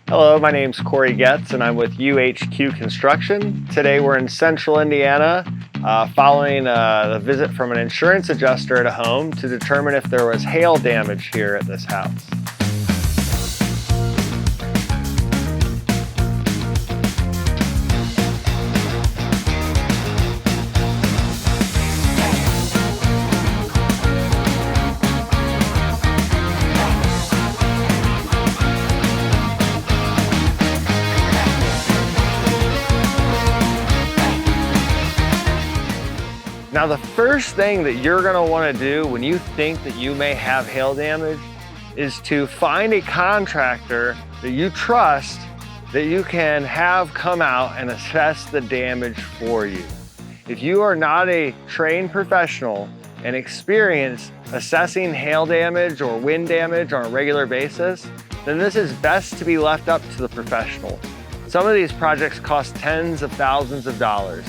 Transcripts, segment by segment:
Hello, my name's Corey Getz and I'm with UHQ Construction. Today we're in central Indiana following a visit from an insurance adjuster at a home to determine if there was hail damage here at this house. Now, the first thing that you're going to want to do when you think that you may have hail damage is to find a contractor that you trust that you can have come out and assess the damage for you. If you are not a trained professional and experienced assessing hail damage or wind damage on a regular basis, then this is best to be left up to the professional. Some of these projects cost tens of thousands of dollars.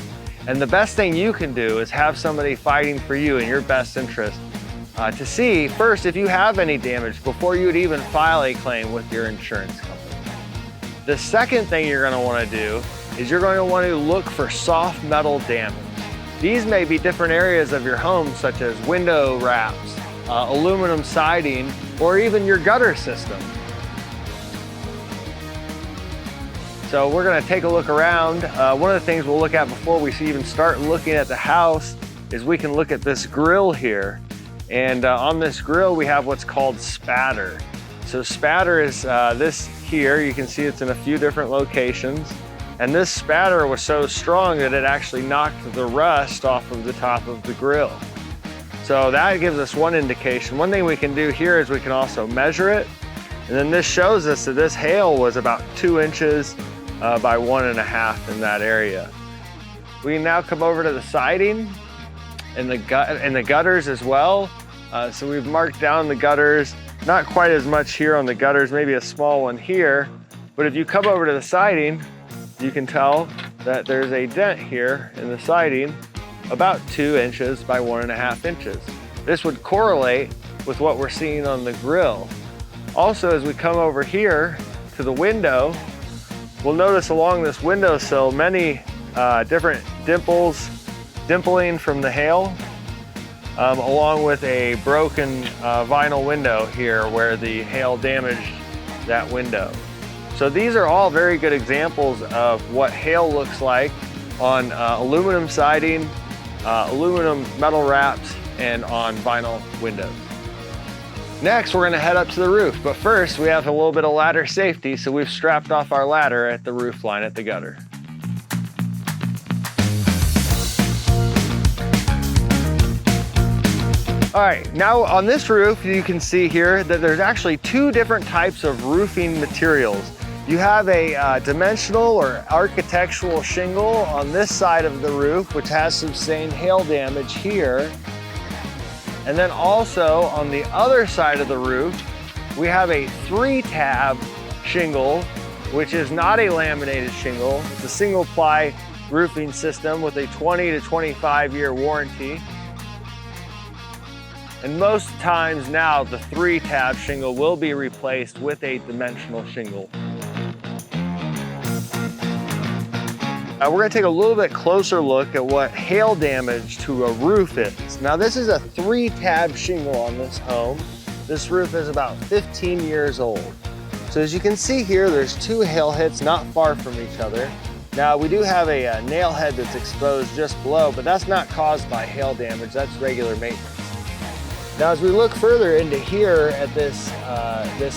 And the best thing you can do is have somebody fighting for you in your best interest to see first if you have any damage before you would even file a claim with your insurance company. The second thing you're going to want to do is you're going to want to look for soft metal damage. These may be different areas of your home, such as window wraps, aluminum siding, or even your gutter system. So we're going to take a look around. One of the things we'll look at before we even start looking at the house is we can look at this grill here. And on this grill we have what's called spatter. So spatter is this here. You can see it's in a few different locations. And this spatter was so strong that it actually knocked the rust off of the top of the grill. So that gives us one indication. One thing we can do here is we can also measure it. And then this shows us that this hail was about 2 inches by 1.5 in that area. We can now come over to the siding and the gutters as well. So we've marked down the gutters, not quite as much here on the gutters, maybe a small one here. But if you come over to the siding, you can tell that there's a dent here in the siding about 2 inches by 1.5 inches. This would correlate with what we're seeing on the grill. Also, as we come over here to the window, we'll notice along this windowsill many different dimpling from the hail, along with a broken vinyl window here where the hail damaged that window. So these are all very good examples of what hail looks like on aluminum siding, aluminum metal wraps, and on vinyl windows. Next, we're gonna head up to the roof, but first we have a little bit of ladder safety, so we've strapped off our ladder at the roof line at the gutter. All right, now on this roof, you can see here that there's actually 2 different types of roofing materials. You have a dimensional or architectural shingle on this side of the roof, which has sustained hail damage here. And then also on the other side of the roof, we have a 3-tab shingle, which is not a laminated shingle. It's a single ply roofing system with a 20 to 25 year warranty. And most times now, the 3-tab shingle will be replaced with a dimensional shingle. We're going to take a little bit closer look at what hail damage to a roof is. Now, this is a 3-tab shingle on this home. This roof is about 15 years old. So as you can see here, there's 2 hail hits not far from each other. Now, we do have a nail head that's exposed just below, but that's not caused by hail damage. That's regular maintenance. Now, as we look further into here at this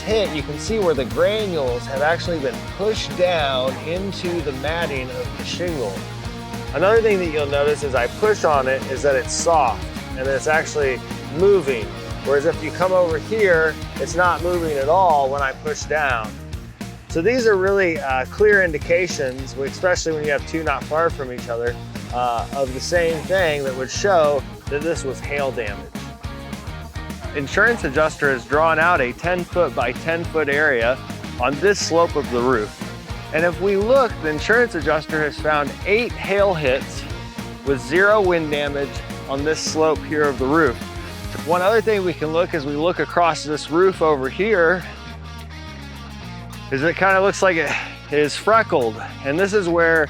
hit, you can see where the granules have actually been pushed down into the matting of the shingle. Another thing that you'll notice as I push on it is that it's soft and it's actually moving. Whereas if you come over here, it's not moving at all when I push down. So these are really clear indications, especially when you have 2 not far from each other, of the same thing that would show that this was hail damage. Insurance adjuster has drawn out a 10-foot by 10-foot area on this slope of the roof. And if we look, the insurance adjuster has found 8 hail hits with 0 wind damage on this slope here of the roof. One other thing we can look as we look across this roof over here is it kind of looks like it is freckled. And this is where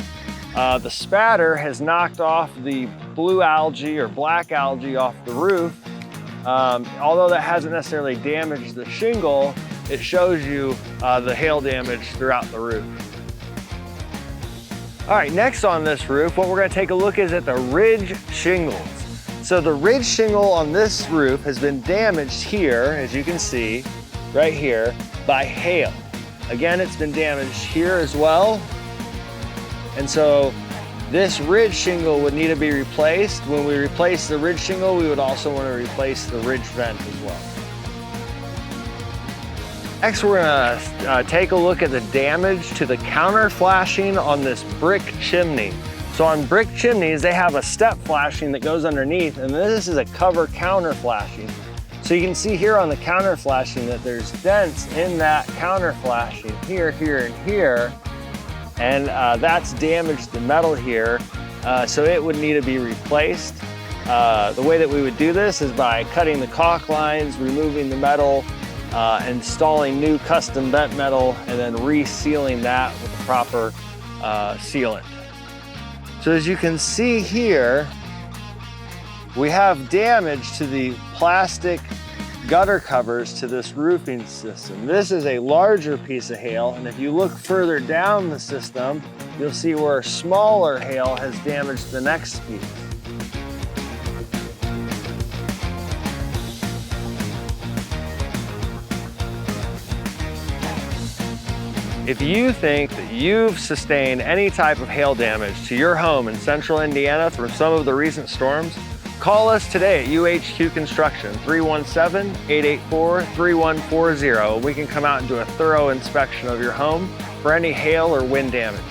the spatter has knocked off the blue algae or black algae off the roof. Although that hasn't necessarily damaged the shingle, it shows you the hail damage throughout the roof. All right, next on this roof, what we're gonna take a look is at the ridge shingles. So the ridge shingle on this roof has been damaged here, as you can see, right here, by hail. Again, it's been damaged here as well. And so this ridge shingle would need to be replaced. When we replace the ridge shingle, we would also want to replace the ridge vent as well. Next, we're gonna take a look at the damage to the counter flashing on this brick chimney. So on brick chimneys, they have a step flashing that goes underneath, and this is a cover counter flashing. So you can see here on the counter flashing that there's dents in that counter flashing here, here, and here. And that's damaged the metal here. So it would need to be replaced. The way that we would do this is by cutting the caulk lines, removing the metal, installing new custom bent metal, and then resealing that with the proper sealant. So as you can see here, we have damage to the plastic gutter covers to this roofing system. This is a larger piece of hail, and if you look further down the system, you'll see where smaller hail has damaged the next piece. If you think that you've sustained any type of hail damage to your home in central Indiana from some of the recent storms, call us today at UHQ Construction, 317-884-3140. We can come out and do a thorough inspection of your home for any hail or wind damage.